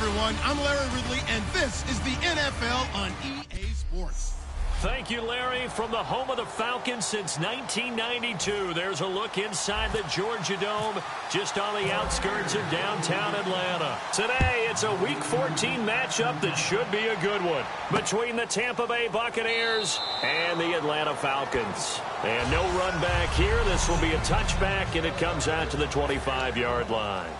everyone. I'm Larry Ridley, and this is the NFL on EA Sports. Thank you, Larry. From the home of the Falcons since 1992, there's a look inside the Georgia Dome, just on the outskirts of downtown Atlanta. Today, it's a Week 14 matchup that should be a good one between the Tampa Bay Buccaneers and the Atlanta Falcons. And no run back here. This will be a touchback, and it comes out to the 25-yard line.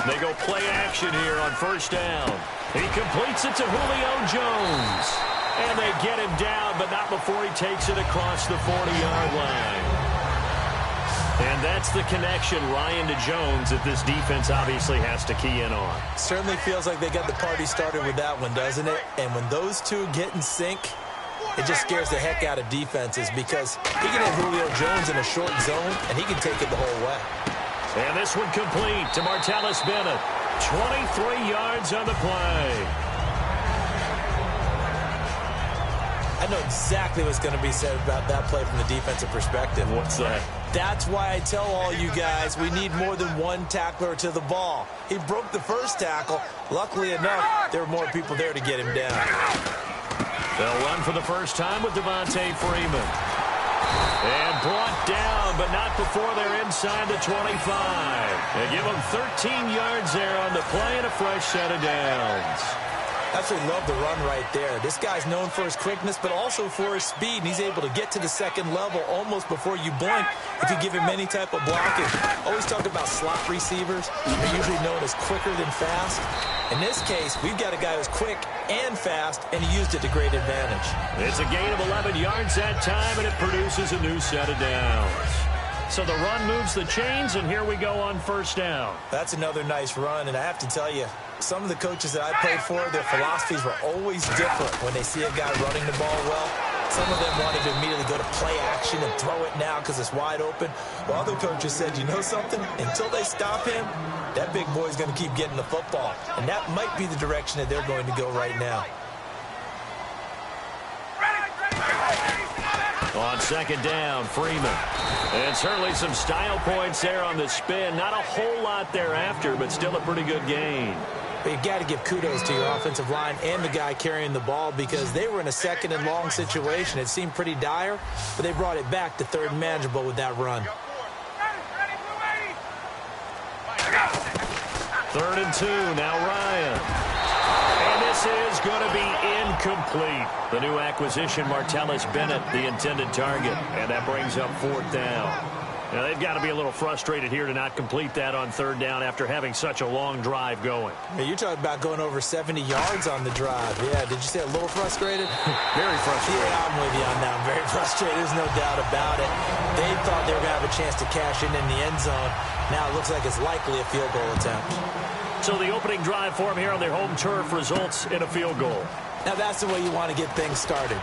They go play action here on first down. He completes it to Julio Jones. And they get him down, but not before he takes it across the 40-yard line. And that's the connection, Ryan, to Jones, that this defense obviously has to key in on. Certainly feels like they got the party started with that one, doesn't it? And when those two get in sync, it just scares the heck out of defenses because he can hit Julio Jones in a short zone, and he can take it the whole way. And this one complete to Martellus Bennett. 23 yards on the play. I know exactly what's going to be said about that play from the defensive perspective. What's that? That's why I tell all you guys we need more than one tackler to the ball. He broke the first tackle. Luckily enough, there were more people there to get him down. They'll run for the first time with Devontae Freeman. And brought down, but not before they're inside the 25. They give them 13 yards there on the play and a fresh set of downs. Absolutely love the run right there. This guy's known for his quickness, but also for his speed. And he's able to get to the second level almost before you blink if you give him any type of blocking. Always talk about slot receivers. They're usually known as quicker than fast. In this case, we've got a guy who's quick and fast, and he used it to great advantage. It's a gain of 11 yards that time, and it produces a new set of downs. So the run moves the chains, and here we go on first down. That's another nice run, and I have to tell you, some of the coaches that I played for, their philosophies were always different when they see a guy running the ball well. Some of them wanted to immediately go to play action and throw it now because it's wide open. While other coaches said, you know something? Until they stop him, that big boy's going to keep getting the football. And that might be the direction that they're going to go right now. On second down, Freeman. And certainly some style points there on the spin. Not a whole lot thereafter, but still a pretty good gain. But you've got to give kudos to your offensive line and the guy carrying the ball because they were in a second and long situation. It seemed pretty dire, but they brought it back to third and manageable with that run. 3rd and 2, now Ryan. And this is going to be incomplete. The new acquisition, Martellus Bennett, the intended target. And that brings up 4th down. Now, they've got to be a little frustrated here to not complete that on 3rd down after having such a long drive going. Hey, you're talking about going over 70 yards on the drive. Yeah, did you say a little frustrated? Very frustrated. Yeah, I'm with you on that. I'm very frustrated. There's no doubt about it. They thought they were going to have a chance to cash in the end zone. Now it looks like it's likely a field goal attempt. So the opening drive for them here on their home turf results in a field goal. Now that's the way you want to get things started.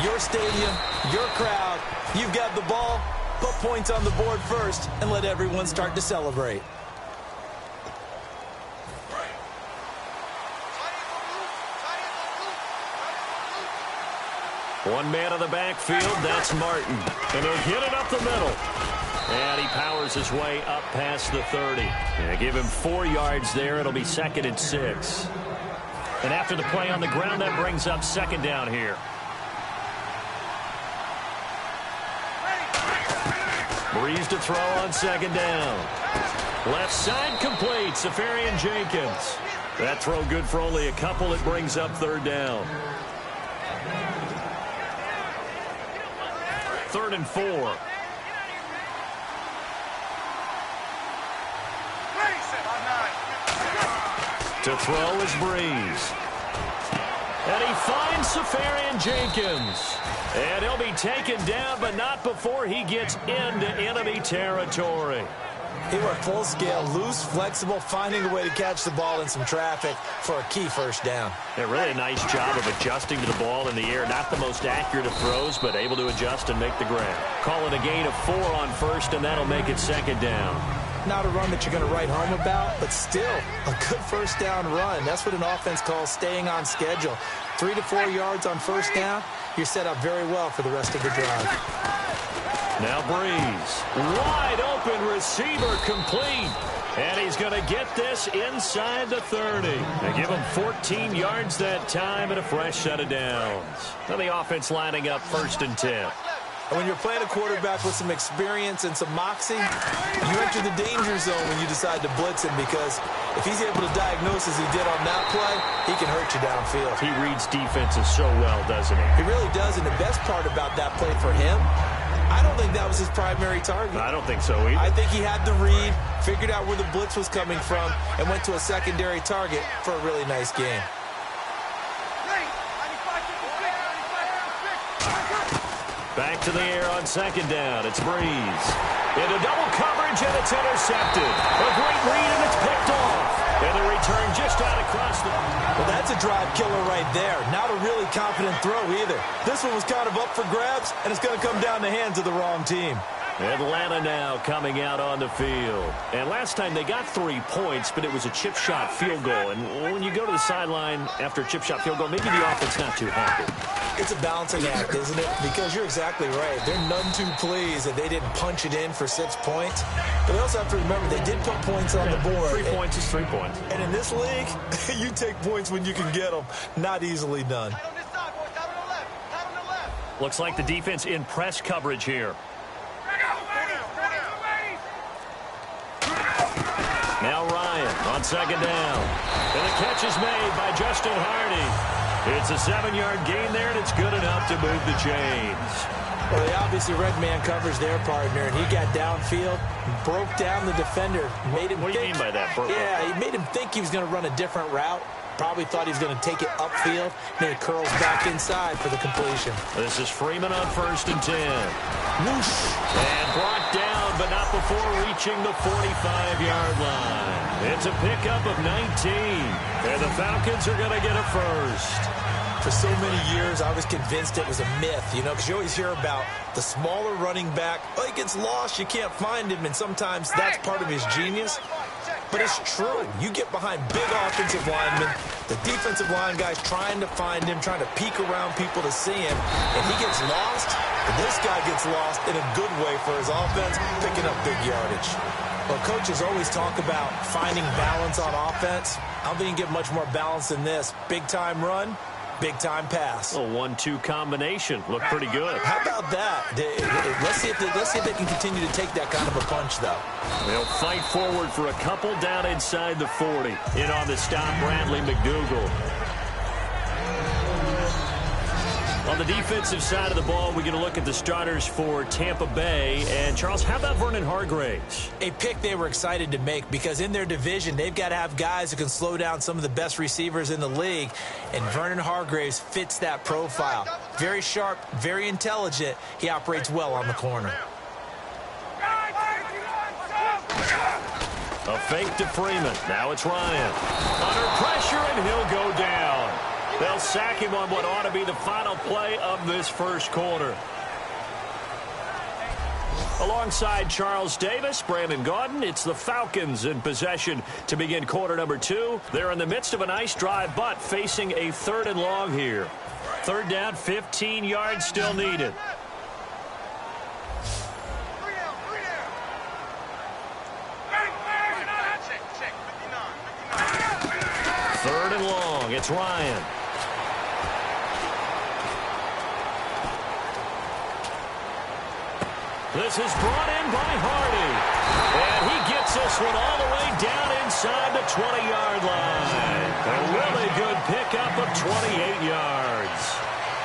Your stadium, your crowd, you've got the ball. Put points on the board first and let everyone start to celebrate. One man in the backfield, that's Martin. And they'll get it up the middle. And he powers his way up past the 30. And give him 4 yards there. It'll be 2nd and 6. And after the play on the ground, that brings up 2nd down here. Breeze to throw on 2nd down. Left side complete, Safarian Jenkins. That throw good for only a couple. It brings up 3rd down. 3rd and 4. To throw is Breeze. And he finds Safarian Jenkins. And he'll be taken down, but not before he gets into enemy territory. He went full scale, loose, flexible, finding a way to catch the ball in some traffic for a key first down. Yeah, really a nice job of adjusting to the ball in the air. Not the most accurate of throws, but able to adjust and make the grab. Call it a gain of 4 on first, and that'll make it 2nd down. Not a run that you're going to write home about, but still a good first down run. That's what an offense calls staying on schedule. 3 to 4 yards on first down, you're set up very well for the rest of the drive. Now Breeze, wide open receiver, complete. And he's going to get this inside the 30. They give him 14 yards that time and a fresh set of downs. Now the offense lining up 1st and 10. When you're playing a quarterback with some experience and some moxie, you enter the danger zone when you decide to blitz him, because if he's able to diagnose as he did on that play, he can hurt you downfield. He reads defenses so well, doesn't he? He really does, and the best part about that play for him, I don't think that was his primary target. I don't think so either. I think he had the read, figured out where the blitz was coming from, and went to a secondary target for a really nice game. Back to the air on 2nd down. It's Breeze. Into double coverage, and it's intercepted. A great read, and it's picked off. And the return just out across the... Well, that's a drive killer right there. Not a really confident throw either. This one was kind of up for grabs, and it's going to come down the hands of the wrong team. Atlanta now coming out on the field. And last time they got 3 points, but it was a chip shot field goal. And when you go to the sideline after a chip shot field goal, maybe the offense not too happy. It's a balancing act, isn't it? Because you're exactly right. They're none too pleased that they didn't punch it in for 6 points. But they also have to remember they did put points on the board. 3 points is 3 points. And in this league, you take points when you can get them. Not easily done. Looks like the defense in press coverage here. Now Ryan on 2nd down. And the catch is made by Justin Hardy. It's a 7-yard gain there, and it's good enough to move the chains. Well, they obviously read man coverage their partner, and he got downfield, broke down the defender, made him What do you mean by that? Yeah, he made him think he was going to run a different route. Probably thought he was going to take it upfield. Then it curls back inside for the completion. This is Freeman on 1st and 10. Whoosh. And brought down, but not before reaching the 45-yard line. It's a pickup of 19. And the Falcons are going to get a first. For so many years, I was convinced it was a myth, because you always hear about the smaller running back. Oh, he gets lost, you can't find him, and sometimes that's part of his genius. But it's true. You get behind big offensive linemen, the defensive line guys trying to find him, trying to peek around people to see him, and he gets lost, and this guy gets lost in a good way for his offense, picking up big yardage. Well, coaches always talk about finding balance on offense. I don't think you can get much more balance than this. Big-time run, big-time pass. A 1-2 combination. Looked pretty good. How about that? Let's see if they can continue to take that kind of a punch, though. They'll fight forward for a couple down inside the 40. In on the stop, Bradley McDougal. On the defensive side of the ball, we're going to look at the starters for Tampa Bay. And, Charles, how about Vernon Hargreaves? A pick they were excited to make because in their division, they've got to have guys who can slow down some of the best receivers in the league. And Vernon Hargreaves fits that profile. Very sharp, very intelligent. He operates well on the corner. A fake to Freeman. Now it's Ryan. Under pressure, and he'll go down. They'll sack him on what ought to be the final play of this first quarter. Alongside Charles Davis, Brandon Gaudin, it's the Falcons in possession to begin quarter number 2. They're in the midst of a nice drive, but facing a 3rd and long here. 3rd down, 15 yards still needed. Third and long, it's Ryan. This is brought in by Hardy. And he gets this one all the way down inside the 20-yard line. A really good pickup of 28 yards.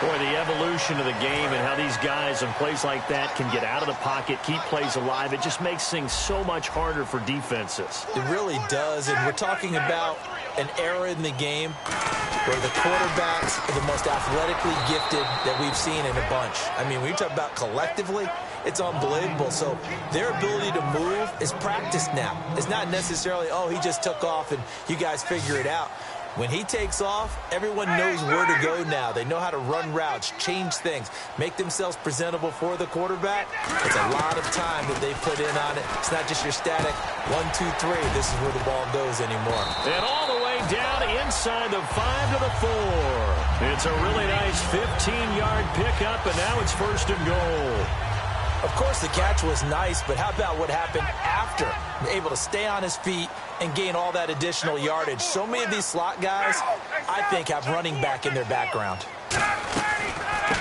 Boy, the evolution of the game and how these guys in plays like that can get out of the pocket, keep plays alive, it just makes things so much harder for defenses. It really does, and we're talking about an era in the game where the quarterbacks are the most athletically gifted that we've seen in a bunch. I mean, when you talk about collectively, it's unbelievable. So their ability to move is practiced now. It's not necessarily, oh, he just took off and you guys figure it out. When he takes off, everyone knows where to go now. They know how to run routes, change things, make themselves presentable for the quarterback. It's a lot of time that they put in on it. It's not just your static 1, 2, 3. This is where the ball goes anymore. And all the way down inside the 5 to the 4. It's a really nice 15-yard pickup, and now it's 1st and goal. Of course, the catch was nice, but how about what happened after? Able to stay on his feet and gain all that additional yardage. So many of these slot guys, I think, have running back in their background.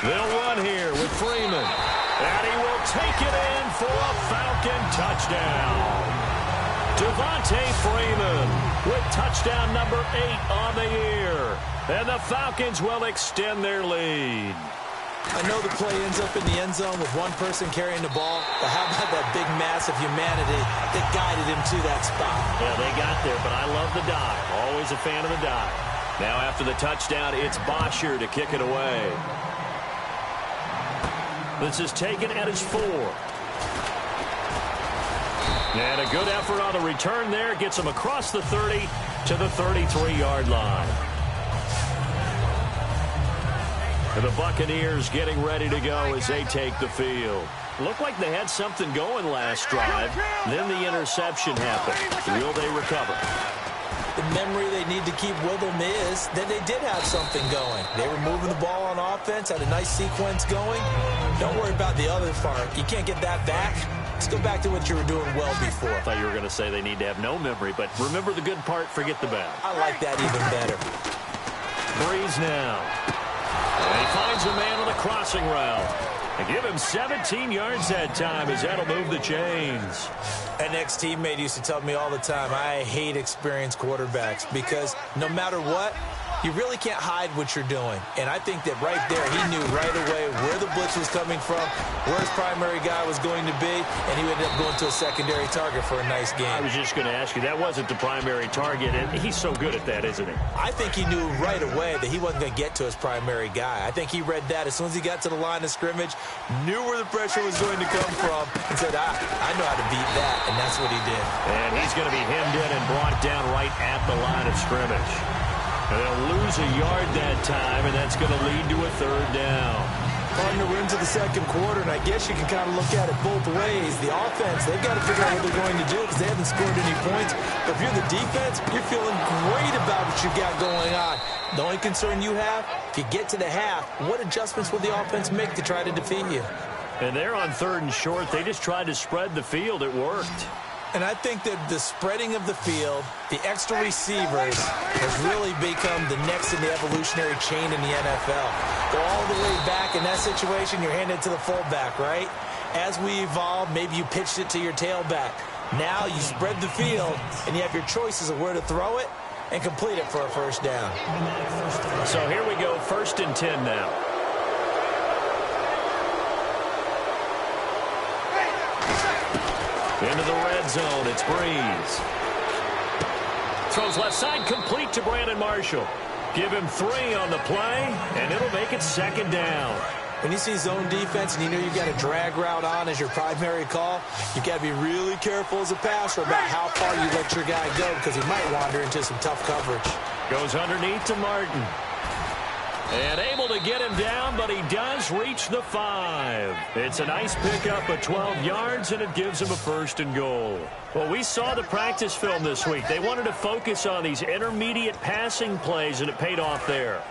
They'll run here with Freeman. And he will take it in for a Falcon touchdown. Devontae Freeman with touchdown number 8 on the year. And the Falcons will extend their lead. I know the play ends up in the end zone with one person carrying the ball, but how about that big mass of humanity that guided him to that spot? Yeah, they got there, but I love the dive. Always a fan of the dive. Now after the touchdown, it's Bosher to kick it away. This is taken at his 4. And a good effort on the return there. Gets him across the 30 to the 33-yard line. And the Buccaneers getting ready to go as they take the field. Looked like they had something going last drive. Then the interception happened. Will they recover? The memory they need to keep with them is that they did have something going. They were moving the ball on offense, had a nice sequence going. Don't worry about the other part. You can't get that back. Let's go back to what you were doing well before. I thought you were going to say they need to have no memory, but remember the good part, forget the bad. I like that even better. Breeze now. And he finds a man on the crossing route. And give him 17 yards that time as that'll move the chains. An ex-teammate used to tell me all the time, I hate experienced quarterbacks because no matter what, you really can't hide what you're doing. And I think that right there, he knew right away where the blitz was coming from, where his primary guy was going to be, and he ended up going to a secondary target for a nice game. I was just going to ask you, that wasn't the primary target, and he's so good at that, isn't he? I think he knew right away that he wasn't going to get to his primary guy. I think he read that as soon as he got to the line of scrimmage, knew where the pressure was going to come from, and said, I know how to beat that, and that's what he did. And he's going to be hemmed in and brought down right at the line of scrimmage. And they'll lose a yard that time, and that's going to lead to a 3rd down. Partner, we're into the second quarter, and I guess you can kind of look at it both ways. The offense, they've got to figure out what they're going to do because they haven't scored any points. But if you're the defense, you're feeling great about what you've got going on. The only concern you have, if you get to the half, what adjustments will the offense make to try to defeat you? And they're on 3rd and short. They just tried to spread the field. It worked. And I think that the spreading of the field, the extra receivers, has really become the next in the evolutionary chain in the NFL. Go all the way back in that situation, you're handed to the fullback, right? As we evolve, maybe you pitched it to your tailback. Now you spread the field, and you have your choices of where to throw it and complete it for a 1st down. So here we go, 1st and 10 now. Into the red zone, it's Breeze. Throws left side, complete to Brandon Marshall. Give him 3 on the play, and it'll make it 2nd down. When you see zone defense and you know you've got a drag route on as your primary call, you've got to be really careful as a passer about how far you let your guy go because he might wander into some tough coverage. Goes underneath to Martin. And able to get him down, but he does reach the 5. It's a nice pickup of 12 yards, and it gives him a 1st and goal. Well, we saw the practice film this week. They wanted to focus on these intermediate passing plays, and it paid off there.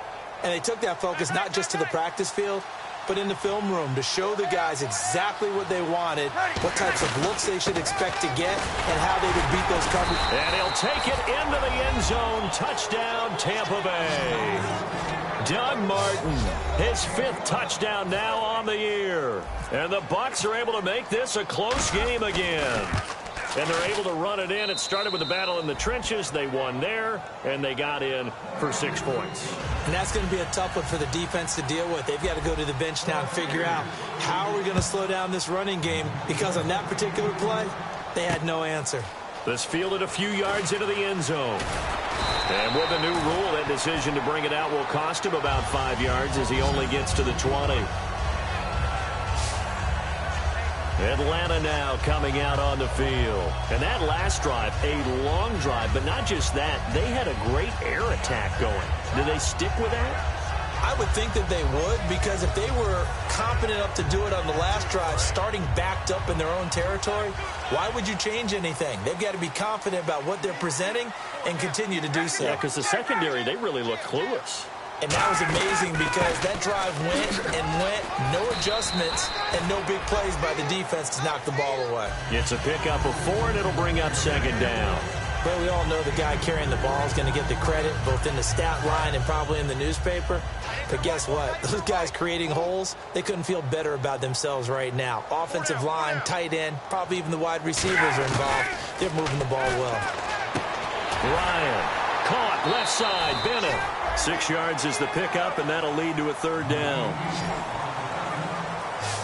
And they took that focus not just to the practice field, but in the film room to show the guys exactly what they wanted, what types of looks they should expect to get, and how they would beat those coverages. And he'll take it into the end zone. Touchdown, Tampa Bay. Doug Martin, his 5th touchdown now on the year. And the Bucs are able to make this a close game again. And they're able to run it in. It started with a battle in the trenches. They won there, and they got in for 6 points. And that's going to be a tough one for the defense to deal with. They've got to go to the bench now and figure out how are we going to slow down this running game, because on that particular play, they had no answer. This fielded a few yards into the end zone. And with the new rule, that decision to bring it out will cost him about 5 yards as he only gets to the 20. Atlanta now coming out on the field. And that last drive, a long drive, but not just that. They had a great air attack going. Do they stick with that? I would think that they would, because if they were confident enough to do it on the last drive, starting backed up in their own territory, why would you change anything? They've got to be confident about what they're presenting and continue to do so. Yeah, because the secondary, they really look clueless. And that was amazing because that drive went and went, no adjustments, and no big plays by the defense to knock the ball away. It's a pickup of 4, and it'll bring up second down. Well, we all know the guy carrying the ball is going to get the credit, both in the stat line and probably in the newspaper. But guess what? Those guys creating holes, they couldn't feel better about themselves right now. Offensive line, tight end, probably even the wide receivers are involved. They're moving the ball well. Ryan, caught, left side, Bennett. 6 yards is the pickup, and that'll lead to a third down.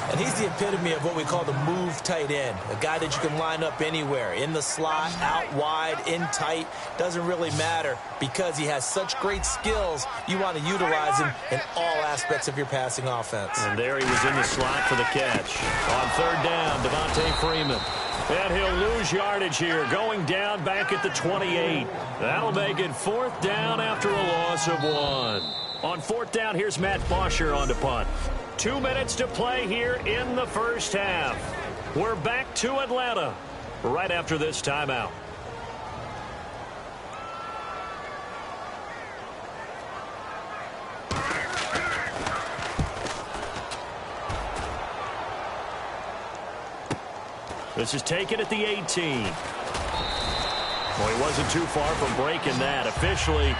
And he's the epitome of what we call the move tight end, a guy that you can line up anywhere, in the slot, out wide, in tight. Doesn't really matter because he has such great skills. You want to utilize him in all aspects of your passing offense. And there he was in the slot for the catch. On third down, Devontae Freeman. And he'll lose yardage here, going down back at the 28. That'll make it fourth down after a loss of 1. On fourth down, here's Matt Bosher on the punt. 2 minutes to play here in the first half. We're back to Atlanta right after this timeout. This is taken at the 18. Well, he wasn't too far from breaking that. Officially,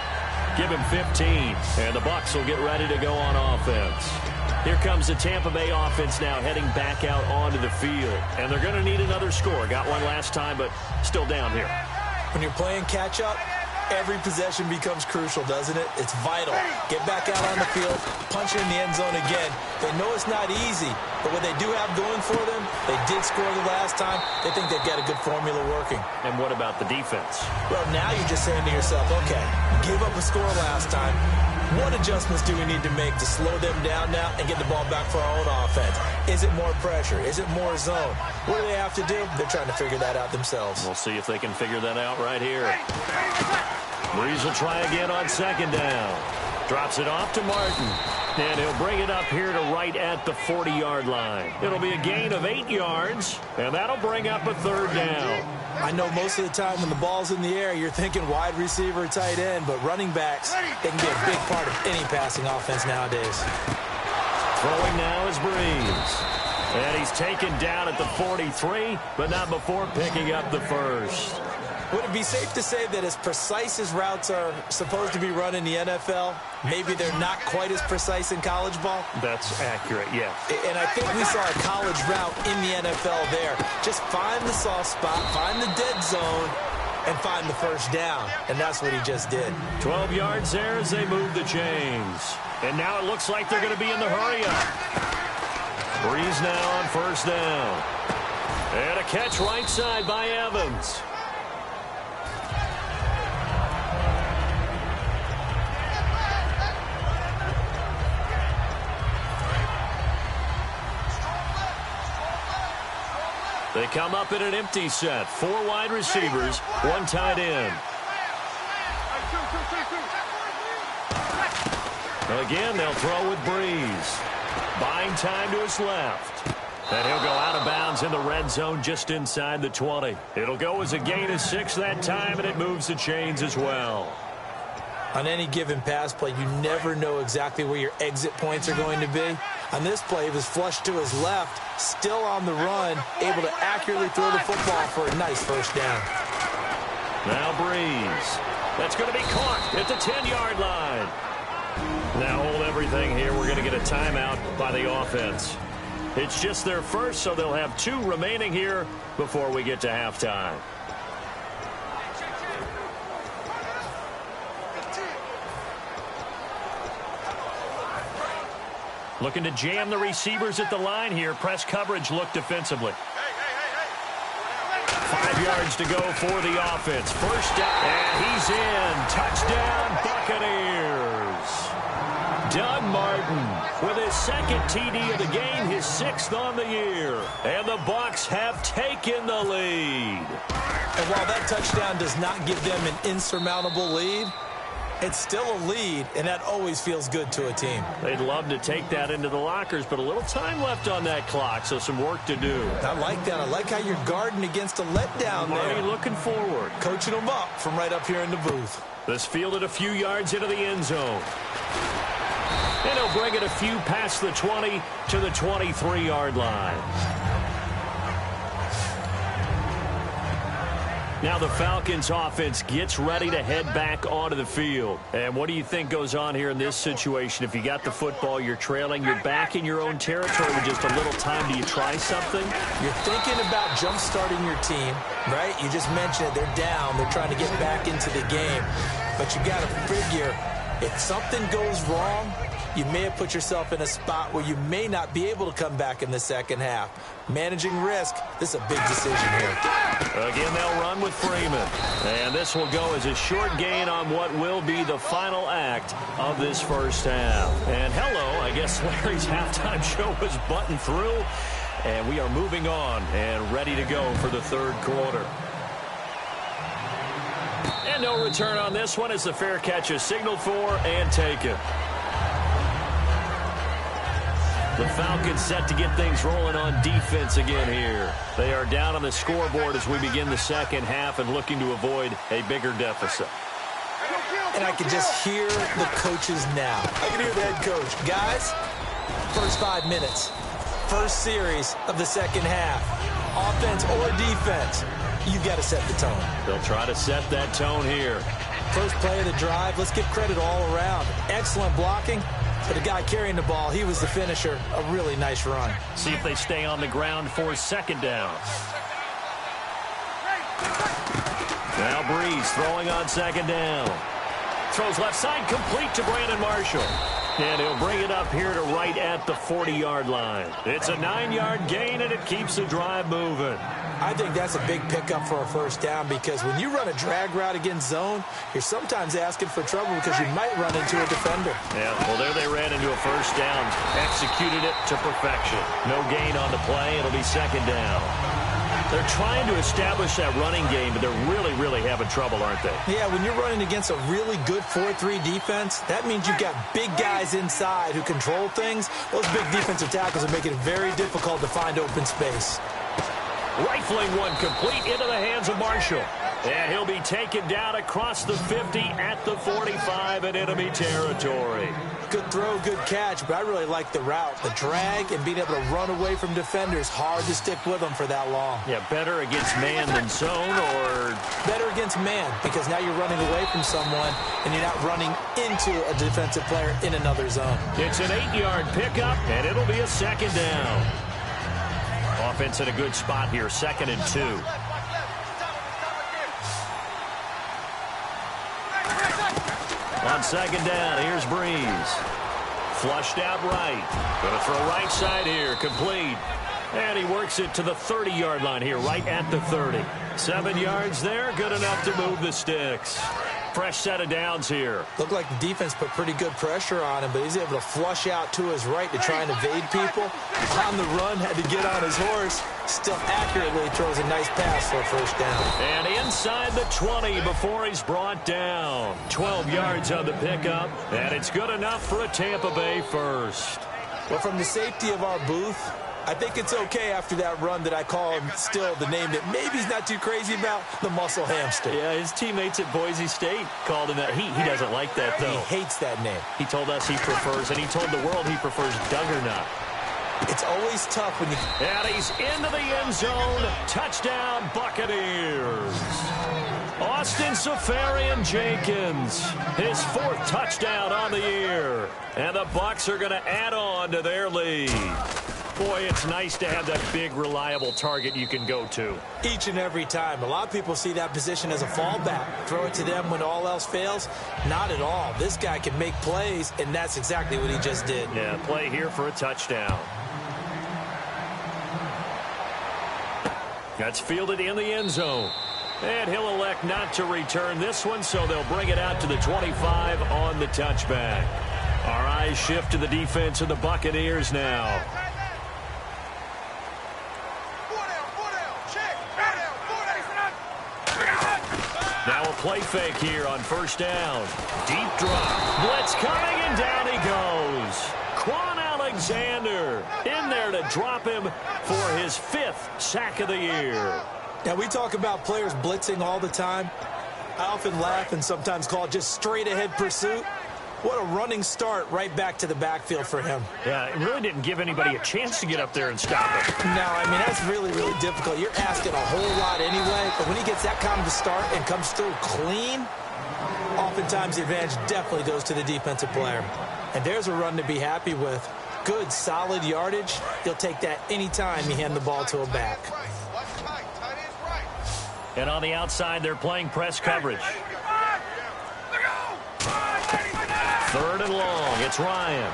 give him 15. And the Bucs will get ready to go on offense. Here comes the Tampa Bay offense now heading back out onto the field. And they're going to need another score. Got one last time, but still down here. When you're playing catch-up, every possession becomes crucial, doesn't it? It's vital. Get back out on the field, punch it in the end zone again. They know it's not easy, but what they do have going for them, they did score the last time. They think they've got a good formula working. And what about the defense? Well, now you're just saying to yourself, okay, give up a score last time. What adjustments do we need to make to slow them down now and get the ball back for our own offense? Is it more pressure? Is it more zone? What do they have to do? They're trying to figure that out themselves. We'll see if they can figure that out right here. Breeze will try again on second down. Drops it off to Martin. And he'll bring it up here to right at the 40-yard line. It'll be a gain of 8 yards, and that'll bring up a third down. I know most of the time when the ball's in the air, you're thinking wide receiver, tight end, but running backs, they can be a big part of any passing offense nowadays. Throwing now is Breeze. And he's taken down at the 43, but not before picking up the first. Would it be safe to say that as precise as routes are supposed to be run in the NFL, maybe they're not quite as precise in college ball? That's accurate, yes. And I think we saw a college route in the NFL there. Just find the soft spot, find the dead zone, and find the first down. And that's what he just did. 12 yards there as they move the chains. And now it looks like they're going to be in the hurry-up. Breeze now on first down. And a catch right side by Evans. They come up in an empty set. 4 wide receivers, 1 tight end. Again, they'll throw with Breeze. Buying time to his left. And he'll go out of bounds in the red zone just inside the 20. It'll go as a gain of 6 that time, and it moves the chains as well. On any given pass play, you never know exactly where your exit points are going to be. On this play, he was flushed to his left, still on the run, able to accurately throw the football for a nice first down. Now Breeze. That's going to be caught at the 10-yard line. Now hold everything here. We're going to get a timeout by the offense. It's just their first, so they'll have 2 remaining here before we get to halftime. Looking to jam the receivers at the line here. Press coverage look defensively. 5 yards to go for the offense. First down, and he's in. Touchdown, Buccaneers. Doug Martin with his second TD of the game, his 6th on the year. And the Bucs have taken the lead. And while that touchdown does not give them an insurmountable lead, it's still a lead, and that always feels good to a team. They'd love to take that into the lockers, but a little time left on that clock, so some work to do. I like that. I like how you're guarding against a letdown there. Marty looking forward. Coaching them up from right up here in the booth. This fielded a few yards into the end zone. And he'll bring it a few past the 20 to the 23-yard line. Now the Falcons offense gets ready to head back onto the field. And what do you think goes on here in this situation? If you got the football, you're trailing, you're back in your own territory with just a little time. Do you try something? You're thinking about jump-starting your team, right? You just mentioned it. They're down. They're trying to get back into the game. But you got to figure, if something goes wrong, you may have put yourself in a spot where you may not be able to come back in the second half. Managing risk, this is a big decision here. Again, they'll run with Freeman. And this will go as a short gain on what will be the final act of this first half. And hello, I guess Larry's halftime show was buttoned through. And we are moving on and ready to go for the third quarter. And no return on this one as the fair catch is signaled for and taken. The Falcons set to get things rolling on defense again here. They are down on the scoreboard as we begin the second half and looking to avoid a bigger deficit. And I can just hear the coaches now. I can hear the head coach. Guys, first 5 minutes, first series of the second half, offense or defense, you've got to set the tone. They'll try to set that tone here. First play of the drive, let's give credit all around. Excellent blocking. But the guy carrying the ball, he was the finisher. A really nice run. See if they stay on the ground for second down. Now Breeze throwing on second down. Throws left side, complete to Brandon Marshall. And he'll bring it up here to right at the 40-yard line. It's a 9-yard gain, and it keeps the drive moving. I think that's a big pickup for a first down because when you run a drag route against zone, you're sometimes asking for trouble because you might run into a defender. Yeah, well, there they ran into a first down. Executed it to perfection. No gain on the play. It'll be second down. They're trying to establish that running game, but they're really having trouble, aren't they? Yeah, when you're running against a really good 4-3 defense, that means you've got big guys inside who control things. Those big defensive tackles are making it very difficult to find open space. Rifling one complete into the hands of Marshall. And he'll be taken down across the 50 at the 45 in enemy territory. Good throw, good catch, but I really like the route. The drag and being able to run away from defenders, hard to stick with them for that long. Yeah, better against man than zone, or? Better against man, because now you're running away from someone and you're not running into a defensive player in another zone. It's an 8-yard pickup, and it'll be a second down. Offense in a good spot here, 2nd and 2. On second down, here's Breeze. Flushed out right. Going to throw right side here, complete. And he works it to the 30-yard line here, right at the 30. 7 yards there, good enough to move the sticks. Fresh set of downs here. Looked like the defense put pretty good pressure on him, but he's able to flush out to his right to try and evade people. On the run, had to get on his horse. Still accurately throws a nice pass for a first down. And inside the 20 before he's brought down. 12 yards on the pickup, and it's good enough for a Tampa Bay first. Well, from the safety of our booth, I think it's okay after that run that I call him still the name that maybe he's not too crazy about, the muscle hamster. Yeah, his teammates at Boise State called him that. He doesn't like that, though. He hates that name. He told us he prefers, and he told the world he prefers Duggernutt. It's always tough when you... And he's into the end zone. Touchdown, Buccaneers. Austin Safarian-Jenkins, his 4th touchdown on the year. And the Bucs are going to add on to their lead. Boy, it's nice to have that big, reliable target you can go to. Each and every time. A lot of people see that position as a fallback. Throw it to them when all else fails. Not at all. This guy can make plays, and that's exactly what he just did. Yeah, play here for a touchdown. That's fielded in the end zone. And he'll elect not to return this one, so they'll bring it out to the 25 on the touchback. Our eyes shift to the defense of the Buccaneers now. Now a play fake here on first down. Deep drop. Blitz coming, and down he goes. Quan Alexander in there to drop him for his 5th sack of the year. Now, we talk about players blitzing all the time. I often laugh and sometimes call it just straight-ahead pursuit. What a running start right back to the backfield for him. Yeah, it really didn't give anybody a chance to get up there and stop it. No, I mean, that's really, really difficult. You're asking a whole lot anyway, but when he gets that kind of a start and comes through clean, oftentimes the advantage definitely goes to the defensive player. And there's a run to be happy with. Good, solid yardage. He'll take that anytime you hand the ball to a back. And on the outside, they're playing press coverage. 3rd and long. It's Ryan.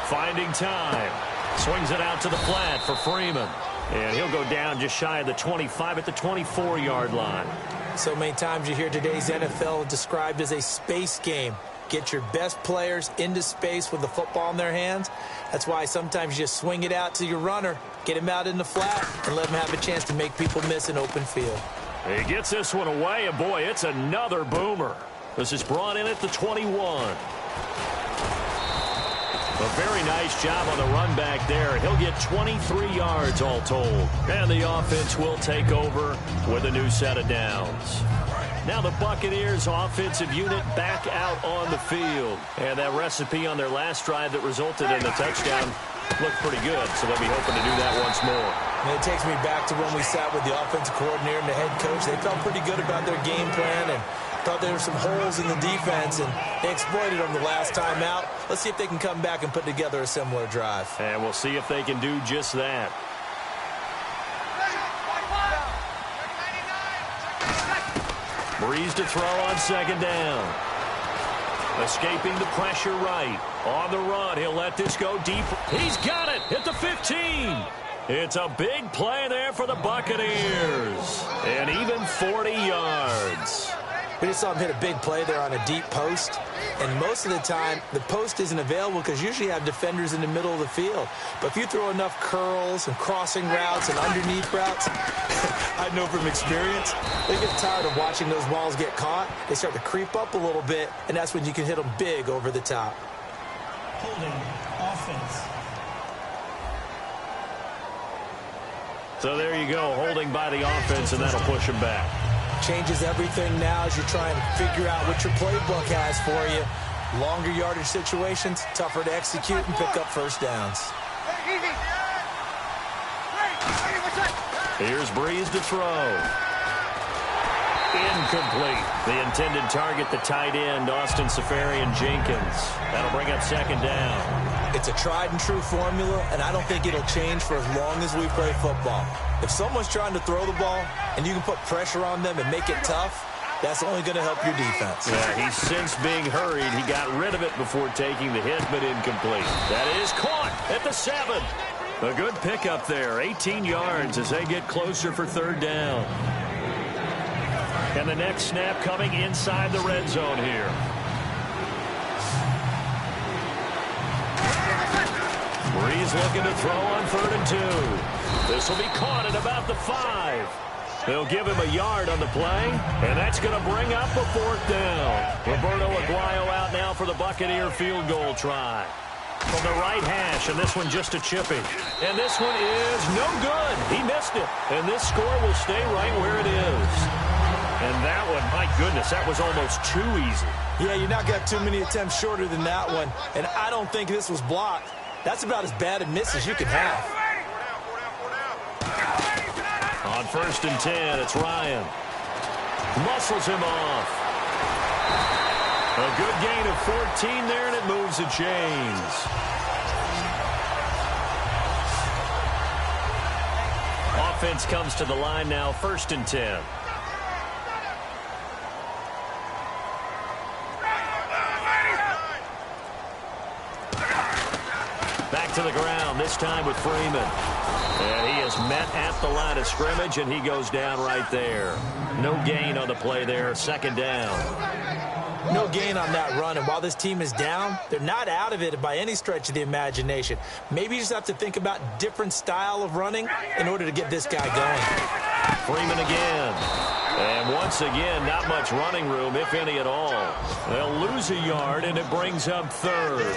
Finding time. Swings it out to the flat for Freeman. And he'll go down just shy of the 25 at the 24-yard line. So many times you hear today's NFL described as a space game. Get your best players into space with the football in their hands. That's why sometimes you just swing it out to your runner, get him out in the flat, and let him have a chance to make people miss an open field. He gets this one away, and boy, it's another boomer. This is brought in at the 21. A very nice job on the run back there. He'll get 23 yards all told. And the offense will take over with a new set of downs. Now the Buccaneers offensive unit back out on the field. And that recipe on their last drive that resulted in the touchdown looked pretty good. So they'll be hoping to do that once more. And it takes me back to when we sat with the offensive coordinator and the head coach. They felt pretty good about their game plan and thought there were some holes in the defense, and they exploited them the last time out. Let's see if they can come back and put together a similar drive. And we'll see if they can do just that. Breeze to throw on 2nd down. Escaping the pressure right. On the run, he'll let this go deep. He's got it at the 15. It's a big play there for the Buccaneers. And even 40 yards. We just saw him hit a big play there on a deep post. And most of the time, the post isn't available because usually you have defenders in the middle of the field. But if you throw enough curls and crossing routes and underneath routes, I know from experience, they get tired of watching those balls get caught. They start to creep up a little bit, and that's when you can hit them big over the top. Holding offense. So there you go, holding by the offense, and that'll push him back. Changes everything now as you try and figure out what your playbook has for you. Longer yardage situations, tougher to execute and pick up first downs. Here's Breeze to throw. Incomplete. The intended target, the tight end, Austin Seferian-Jenkins. That'll bring up 2nd down. It's a tried and true formula, and I don't think it'll change for as long as we play football. If someone's trying to throw the ball and you can put pressure on them and make it tough, that's only going to help your defense. Yeah, he's since being hurried. He got rid of it before taking the hit, but incomplete. That is caught at the 7. A good pickup there, 18 yards as they get closer for 3rd down. And the next snap coming inside the red zone here. Breeze looking to throw on 3rd and 2. This will be caught at about the 5. They'll give him a yard on the play, and that's going to bring up a 4th down. Roberto Aguayo out now for the Buccaneer field goal try. From the right hash, and this one just a chipping. And this one is no good. He missed it. And this score will stay right where it is. And that one, my goodness, that was almost too easy. Yeah, you're not got too many attempts shorter than that one. And I don't think this was blocked. That's about as bad a miss as you can have. On 1st and 10, it's Ryan. Muscles him off. A good gain of 14 there, and it moves the chains. Offense comes to the line now, 1st and 10. Back to the ground, this time with Freeman. And he is met at the line of scrimmage, and he goes down right there. No gain on the play there, 2nd down. No gain on that run, and while this team is down, they're not out of it by any stretch of the imagination. Maybe you just have to think about different style of running in order to get this guy going. Freeman again. And once again, not much running room, if any at all. They'll lose a yard, and it brings up third.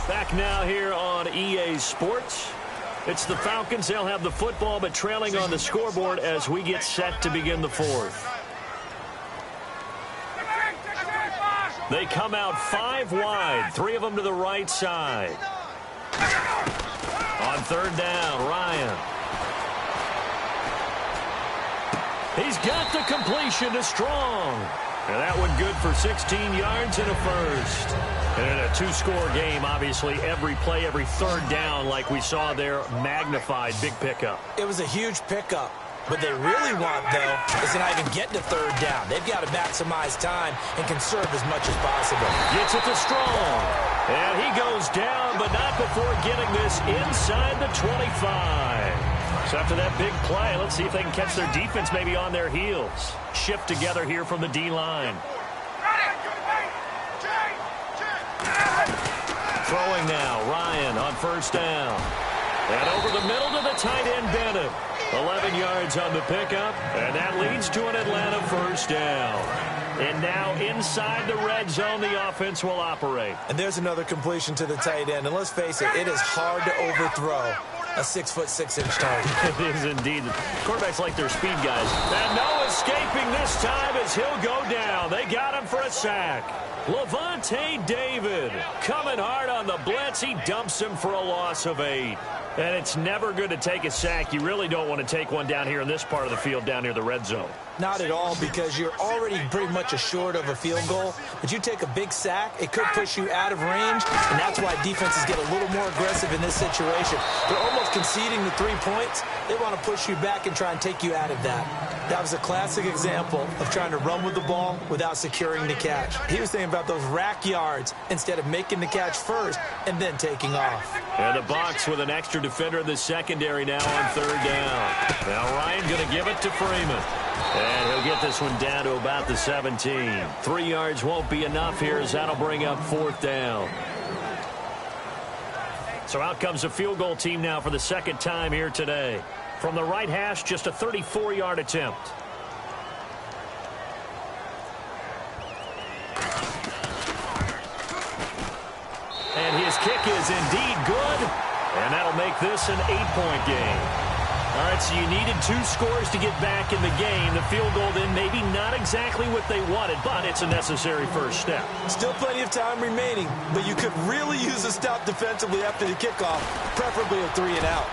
Back now here on EA Sports. It's the Falcons. They'll have the football, but trailing on the scoreboard as we get set to begin the fourth. They come out 5 wide, 3 of them to the right side. On third down, Ryan. He's got the completion to Strong. And that one good for 16 yards and a first. And in a 2-score game, obviously, every play, every third down, like we saw there, magnified, big pickup. It was a huge pickup. What they really want, though, is to not even get to third down. They've got to maximize time and conserve as much as possible. Gets it to Strong. And he goes down, but not before getting this inside the 25. So after that big play, let's see if they can catch their defense maybe on their heels. Shift together here from the D-line. Throwing now, Ryan on first down. And over the middle to the tight end, Bennett. 11 yards on the pickup, and that leads to an Atlanta first down. And now inside the red zone, the offense will operate. And there's another completion to the tight end. And let's face it, it is hard to overthrow a 6'6" target. It is indeed. Quarterbacks like their speed guys. And no escaping this time as he'll go down. They got him for a sack. Levante David coming hard on the blitz. He dumps him for a loss of 8. And it's never good to take a sack. You really don't want to take one down here in this part of the field, down near the red zone. Not at all, because you're already pretty much assured of a field goal. But you take a big sack, it could push you out of range, and that's why defenses get a little more aggressive in this situation. They're almost conceding the 3 points. They want to push you back and try and take you out of that. That was a classic example of trying to run with the ball without securing the catch. He was thinking about those rack yards instead of making the catch first and then taking off. And the Bucs with an extra defender in the secondary now on third down. Now Ryan going to give it to Freeman. And he'll get this one down to about the 17. 3 yards won't be enough here as that'll bring up fourth down. So out comes the field goal team now for the second time here today. From the right hash, just a 34-yard attempt. And his kick is indeed good. And that'll make this an 8-point game. All right, so you needed 2 scores to get back in the game. The field goal then maybe not exactly what they wanted, but it's a necessary first step. Still plenty of time remaining, but you could really use a stop defensively after the kickoff, preferably a 3-and-out.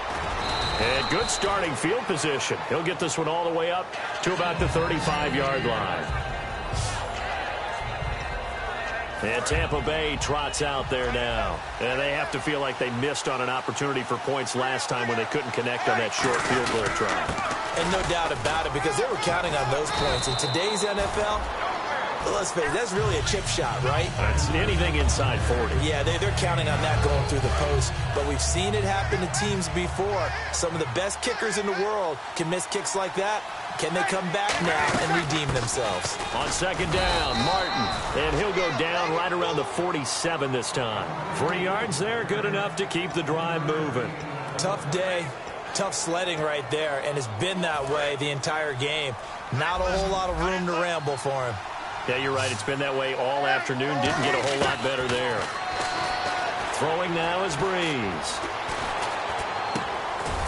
And good starting field position. He'll get this one all the way up to about the 35-yard line. And Tampa Bay trots out there now. And they have to feel like they missed on an opportunity for points last time when they couldn't connect on that short field goal try. And no doubt about it, because they were counting on those points. In today's NFL, let's face it, that's really a chip shot, right? That's anything inside 40. Yeah, they're counting on that going through the post. But we've seen it happen to teams before. Some of the best kickers in the world can miss kicks like that. Can they come back now and redeem themselves? On second down, Martin. And he'll go down right around the 47 this time. 3 yards there, good enough to keep the drive moving. Tough day, tough sledding right there, and it's been that way the entire game. Not a whole lot of room to ramble for him. Yeah, you're right. It's been that way all afternoon. Didn't get a whole lot better there. Throwing now is Breeze.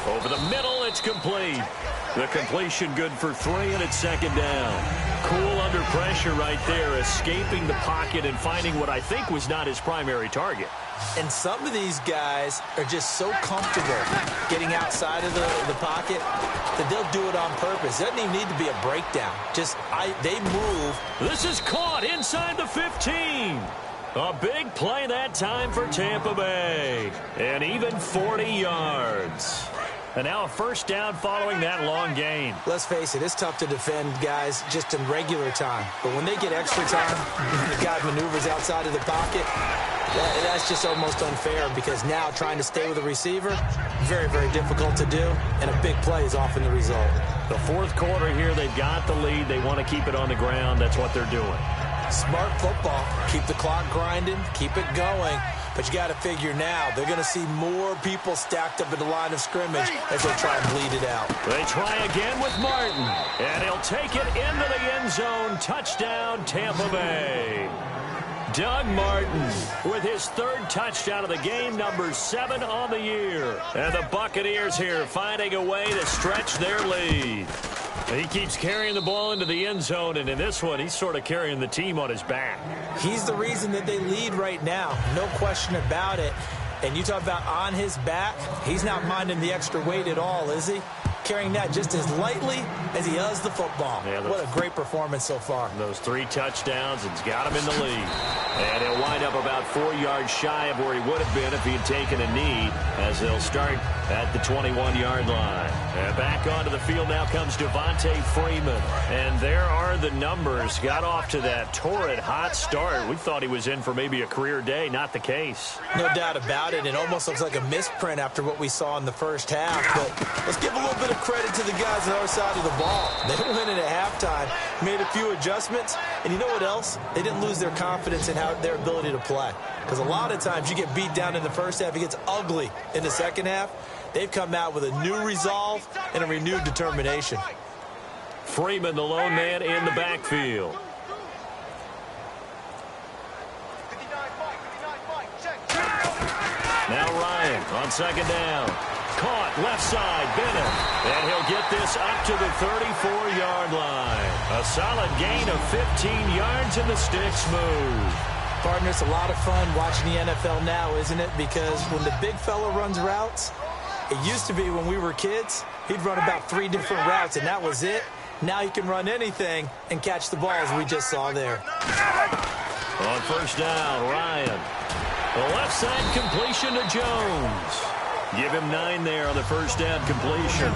Over the middle, it's complete. The completion good for 3, and it's second down. Cool under pressure right there, escaping the pocket and finding what I think was not his primary target. And some of these guys are just so comfortable getting outside of the pocket that they'll do it on purpose. It doesn't even need to be a breakdown. They move. This is caught inside the 15. A big play that time for Tampa Bay. And even 40 yards. And now a first down following that long gain. Let's face it, it's tough to defend guys just in regular time. But when they get extra time, the guy maneuvers outside of the pocket, That's just almost unfair because now trying to stay with a receiver, very, very difficult to do, and a big play is often the result. The fourth quarter here, they've got the lead. They want to keep it on the ground. That's what they're doing. Smart football. Keep the clock grinding, keep it going. But you got to figure now, they're going to see more people stacked up at the line of scrimmage as they try and bleed it out. They try again with Martin, and he'll take it into the end zone. Touchdown, Tampa Bay. Doug Martin with his third touchdown of the game, number 7 on the year. And the Buccaneers here finding a way to stretch their lead. He keeps carrying the ball into the end zone, and in this one, he's sort of carrying the team on his back. He's the reason that they lead right now, no question about it. And you talk about on his back, he's not minding the extra weight at all, is he? Carrying that just as lightly as he does the football. Yeah, what a great performance so far. Those 3 touchdowns, it's got him in the lead. And he'll wind up about 4 yards shy of where he would have been if he had taken a knee, as they'll start at the 21-yard line. And back onto the field now comes Devontae Freeman. And there are the numbers. Got off to that torrid hot start. We thought he was in for maybe a career day. Not the case. No doubt about it. It almost looks like a misprint after what we saw in the first half. But let's give a little bit of credit to the guys on the other side of the ball. They went in at halftime, made a few adjustments, and you know what else? They didn't lose their confidence in their ability to play. Because a lot of times you get beat down in the first half, it gets ugly in the second half. They've come out with a new resolve and a renewed determination. Freeman, the lone man in the backfield. Now Ryan on second down. Caught left side, Bennett. And he'll get this up to the 34-yard line. A solid gain of 15 yards and the sticks move. Partner, it's a lot of fun watching the NFL now, isn't it? Because when the big fella runs routes, it used to be when we were kids, he'd run about 3 different routes, and that was it. Now he can run anything and catch the ball, as we just saw there. On first down, Ryan. The left side completion to Jones. Give him 9 there on the first down completion.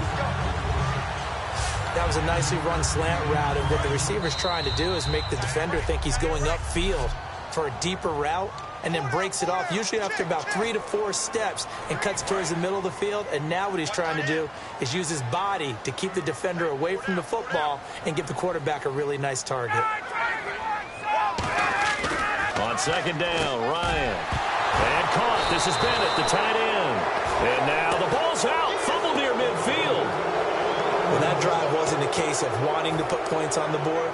That was a nicely run slant route, and what the receiver's trying to do is make the defender think he's going upfield for a deeper route, and then breaks it off, usually after about 3 to 4 steps, and cuts towards the middle of the field. And now what he's trying to do is use his body to keep the defender away from the football and give the quarterback a really nice target. On second down, Ryan. And caught. This is Bennett, the tight end. And now the ball's out. Fumble near midfield. Well, that drive wasn't a case of wanting to put points on the board.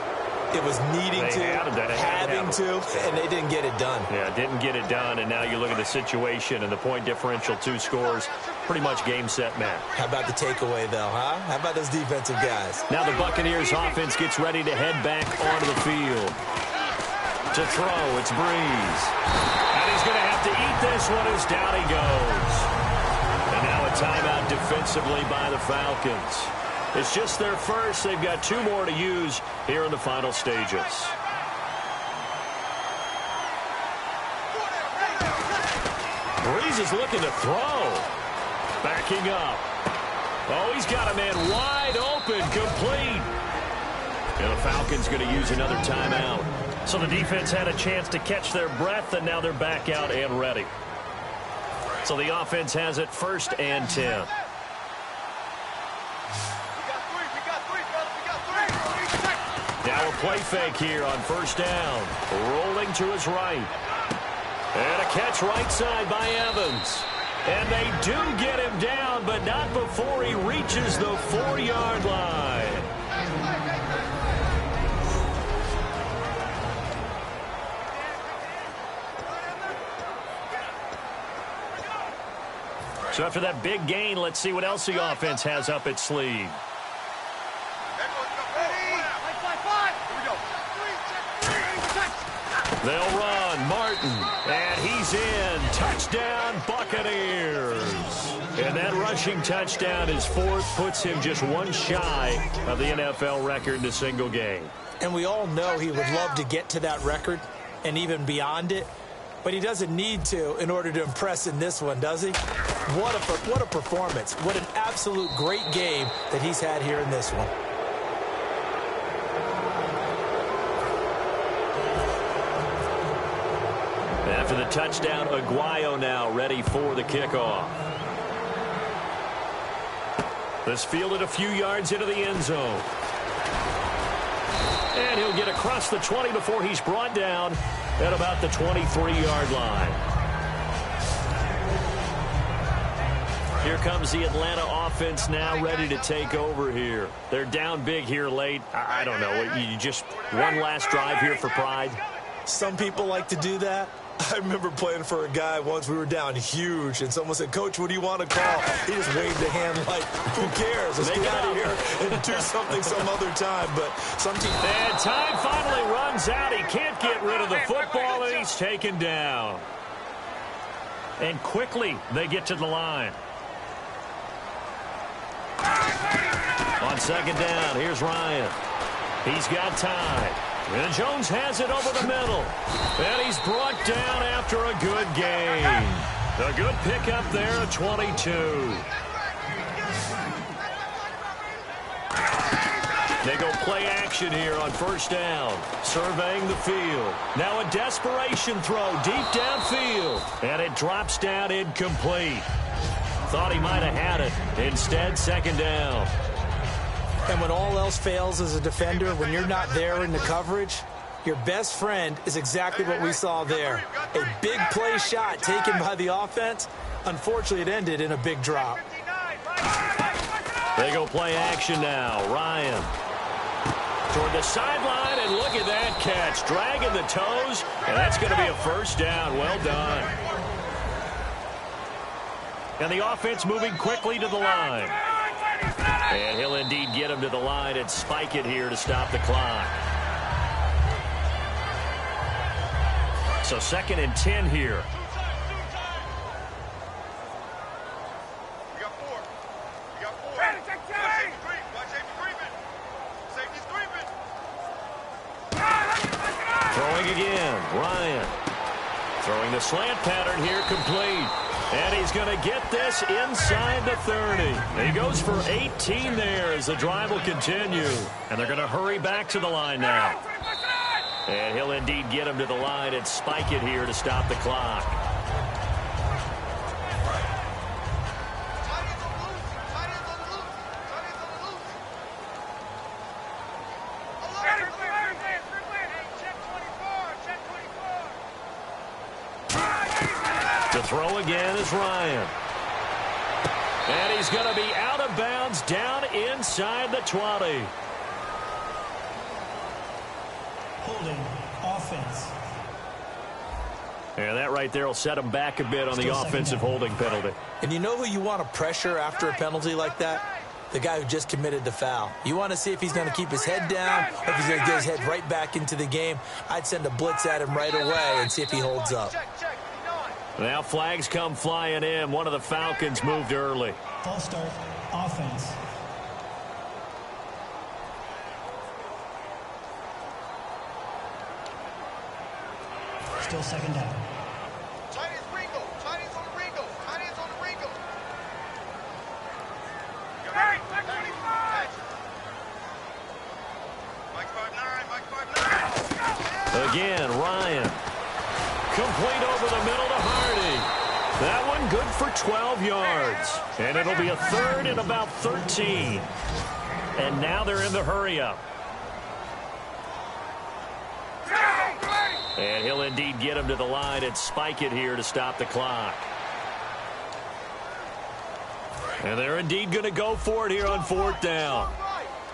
It was needing to, having to, and they didn't get it done. Yeah, didn't get it done, and now you look at the situation and the point differential, 2 scores, pretty much game, set, match. How about the takeaway, though, huh? How about those defensive guys? Now the Buccaneers offense gets ready to head back onto the field. To throw, it's Breeze. And he's going to have to eat this one as down he goes. And now a timeout defensively by the Falcons. It's just their first. They've got 2 more to use here in the final stages. Breeze is looking to throw. Backing up. Oh, he's got a man wide open, complete. And the Falcons going to use another timeout. So the defense had a chance to catch their breath, and now they're back out and ready. So the offense has it 1st and 10. Now a play fake here on first down. Rolling to his right. And a catch right side by Evans. And they do get him down, but not before he reaches the 4-yard line. So after that big gain, let's see what else the offense has up its sleeve. They'll run. Martin. And he's in. Touchdown, Buccaneers. And that rushing touchdown is 4th, puts him just 1 shy of the NFL record in a single game. And we all know he would love to get to that record and even beyond it. But he doesn't need to in order to impress in this one, does he? What a performance. What an absolute great game that he's had here in this one. After the touchdown. Aguayo now ready for the kickoff. This fielded a few yards into the end zone. And he'll get across the 20 before he's brought down at about the 23-yard line. Here comes the Atlanta offense now ready to take over here. They're down big here late. I don't know. You just one last drive here for pride? Some people like to do that. I remember playing for a guy once. We were down huge, and someone said, "Coach, what do you want to call?" He just waved a hand like, who cares? Let's get out of here and do something some other time. But some teams... And time finally runs out. He can't get rid of the football, and he's taken down. And quickly, they get to the line. On second down, here's Ryan. He's got time. And Jones has it over the middle. And he's brought down after a good gain. A good pickup there at 22. They go play action here on first down. Surveying the field. Now a desperation throw deep downfield. And it drops down incomplete. Thought he might have had it. Instead, second down. And when all else fails as a defender, when you're not there in the coverage, your best friend is exactly what we saw there. A big play shot taken by the offense. Unfortunately, it ended in a big drop. They go play action now. Ryan toward the sideline, and look at that catch. Dragging the toes, and that's going to be a first down. Well done. And the offense moving quickly to the line. And he'll indeed get him to the line and spike it here to stop the clock. So 2nd and 10 here. Throwing again, Ryan. Throwing the slant pattern here, complete. And he's going to get this inside the 30. He goes for 18 there as the drive will continue. And they're going to hurry back to the line now. And he'll indeed get him to the line and spike it here to stop the clock. To throw again is Ryan. And he's going to be out of bounds down inside the 20. Holding offense. And that right there will set him back a bit on the offensive holding penalty. And you know who you want to pressure after a penalty like that? The guy who just committed the foul. You want to see if he's going to keep his head down, or if he's going to get his head right back into the game. I'd send a blitz at him right away and see if he holds up. Now flags come flying in. One of the Falcons moved early. False start, offense. Still second down. Chinese Ringo. Chinese on the Ringo. Chinese on the Ringo. Hey, Mike 25. Mike 5'9", Mike 5'9". Again, Ryan. Complete over the middle to Hardy. That one good for 12 yards. And it'll be a 3rd and about 13. And now they're in the hurry-up. And he'll indeed get him to the line and spike it here to stop the clock. And they're indeed going to go for it here on 4th down.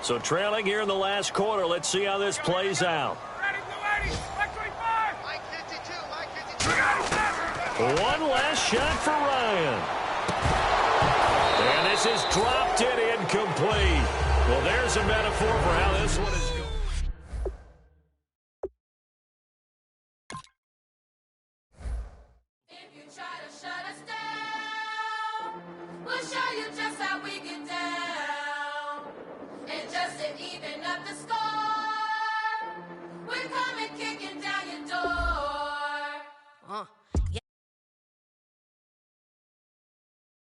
So trailing here in the last quarter. Let's see how this plays out. One last shot for Ryan. And this is dropped it incomplete. Well, there's a metaphor for how this one is going. If you try to shut us down, we'll show you just how we get down. And just to even up the score, we're coming kicking down your door.